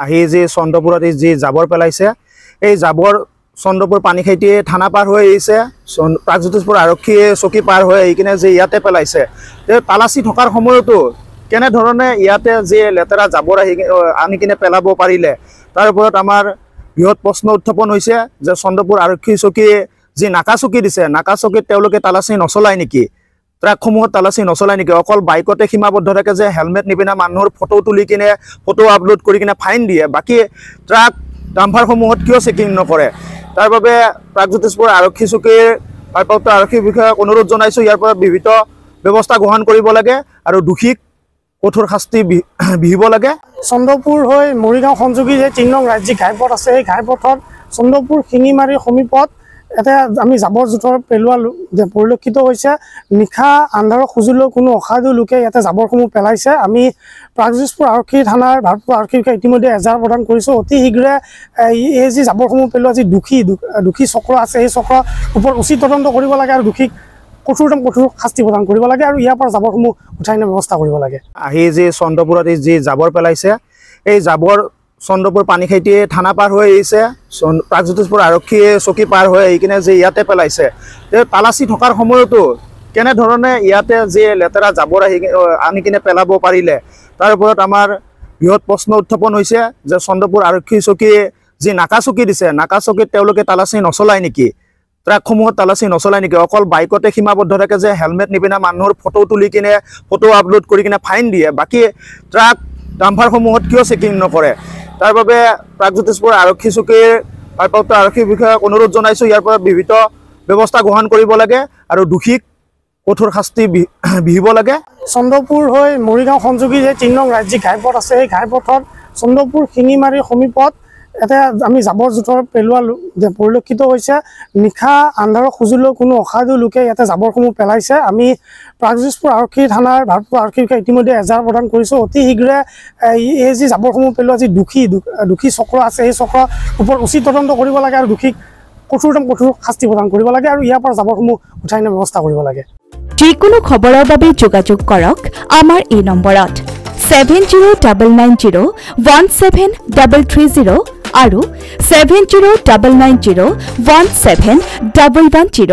আহি যি চন্দ্ৰপুৰত যি জাবৰ পেলাইছে এই জাবৰ চন্দ্ৰপুৰ পানীখাইটি থানা পাৰ হৈ আহিছে প্ৰাগজ্যোতিষপুৰ আৰক্ষী চকী পাৰ হৈ আহি কিনে যে ইয়াতে পেলাইছে তালাচী থকাৰ সময়তো কেনেধৰণে ইয়াতে যে লেতেৰা জাবৰ আনি কিনে পেলাব পাৰিলে তাৰ ওপৰত আমাৰ বৃহৎ প্ৰশ্ন উত্থাপন হৈছে যে চন্দ্ৰপুৰ আৰক্ষী চকী যি নাকা চকী দিছে নাকা চকীত তেওঁলোকে তালাচী নচলায় নেকি ট্ৰাকসমূহত তালাচী নচলায় নেকি অকল বাইকতে সীমাবদ্ধ থাকে যে হেলমেট নিপিন্ধা মানুহৰ ফটো তুলি কিনে ফটো আপলোড কৰি কিনে ফাইন দিয়ে বাকী ট্ৰাক ডাম্পাৰসমূহত কিয় চেকিং নকৰে তাৰ বাবে প্ৰাগজ্যোতিষপুৰ আৰক্ষী চকীৰ ভাৰপ্ৰাপ্ত আৰক্ষী বিষয়াক অনুৰোধ জনাইছোঁ ইয়াৰ পৰা বিহিত ব্যৱস্থা গ্ৰহণ কৰিব লাগে আৰু দোষীক কঠোৰ শাস্তি বিহিব লাগে। চন্দ্ৰপুৰ হৈ মৰিগাঁও সংযোগী যে ৩ নং ৰাজ্যিক ঘাইপথ আছে সেই ঘাইপথত চন্দ্ৰপুৰ শিঙিমাৰীৰ সমীপত এটা আমি জাবৰ জোঁথৰ পেলোৱা পৰিলক্ষিত হৈছে। নিশা আন্ধাৰৰ সুযোগলৈ কোনো অসাধু লোকে ইয়াতে জাবৰসমূহ পেলাইছে। আমি প্ৰাগজ্যোতিষপুৰ আৰক্ষী থানাৰ ভাৰপ্ৰাপ্ত আৰক্ষী বিষয়া ইতিমধ্যে এজাহাৰ প্ৰদান কৰিছোঁ। অতি শীঘ্ৰে এই যি জাবৰসমূহ পেলোৱা যি দোষী চক্ৰ আছে সেই চক্ৰৰ ওপৰত উচিত তদন্ত কৰিব লাগে আৰু দোষীক কঠোৰ শাস্তি প্ৰদান কৰিব লাগে আৰু ইয়াৰ পৰা জাবৰসমূহ উঠাই নিয়াৰ ব্যৱস্থা কৰিব লাগে। আহি যি চন্দ্ৰপুৰত যি জাবৰ পেলাইছে এই জাবৰ চন্দ্ৰপুৰ পানীখাইটি থানা পাৰ হৈ আহিছে প্ৰাগজ্যোতিষপুৰ আৰক্ষী চকী পাৰ হৈ আহি কিনে যে ইয়াতে পেলাইছে তালাচী থকাৰ সময়তো কেনেধৰণে ইয়াতে যে লেতেৰা জাবৰ আনি কিনে পেলাব পাৰিলে তাৰ ওপৰত আমাৰ বৃহৎ প্ৰশ্ন উত্থাপন হৈছে যে চন্দ্ৰপুৰ আৰক্ষী চকী যি নাকা চকী দিছে নাকা চকীত তেওঁলোকে তালাচী নচলায় নেকি ট্ৰাকসমূহত তালাচী নচলায় নেকি অকল বাইকতে সীমাবদ্ধ থাকে যে হেলমেট নিপিন্ধা মানুহৰ ফটো তুলি কিনে ফটো আপলোড কৰি কিনে ফাইন দিয়ে বাকী ট্ৰাক ডাম্পাৰসমূহত কিয় চেকিং নকৰে তাৰ বাবে প্ৰাগজ্যোতিষপুৰ আৰক্ষী চকীৰ ভাৰপ্ৰাপ্ত আৰক্ষী বিষয়াক অনুৰোধ জনাইছোঁ ইয়াৰ পৰা বিহিত ব্যৱস্থা গ্ৰহণ কৰিব লাগে আৰু দোষীক কঠোৰ শাস্তি বিহিব লাগে। চন্দ্ৰপুৰ হৈ মৰিগাঁও সংযোগী যে ৩ নং ৰাজ্যিক ঘাইপথ আছে সেই ঘাইপথত চন্দ্ৰপুৰ শিঙিমাৰীৰ সমীপত এটা আমি জাবৰ জোঁথৰ পেলোৱা পৰিলক্ষিত হৈছে। নিশা আন্ধাৰৰ সুযোগলৈ কোনো অসাধু লোকে ইয়াতে জাবৰসমূহ পেলাইছে। আমি প্ৰাগজ্যোতিষপুৰ আৰক্ষী থানাৰ ভাৰপ্ৰাপ্ত আৰক্ষী বিষয়া ইতিমধ্যে এজাহাৰ প্ৰদান কৰিছোঁ। অতি শীঘ্ৰে এই যি জাবৰসমূহ পেলোৱা যি দোষী চক্ৰ আছে সেই চক্ৰৰ ওপৰত উচিত তদন্ত কৰিব লাগে আৰু দোষীক কঠোৰ শাস্তি প্ৰদান কৰিব লাগে আৰু ইয়াৰ পৰা জাবৰসমূহ উঠাই নিয়াৰ ব্যৱস্থা কৰিব লাগে। যিকোনো খবৰৰ বাবে যোগাযোগ কৰক আমাৰ এই নম্বৰত 7099017330 আৰু 7099017110।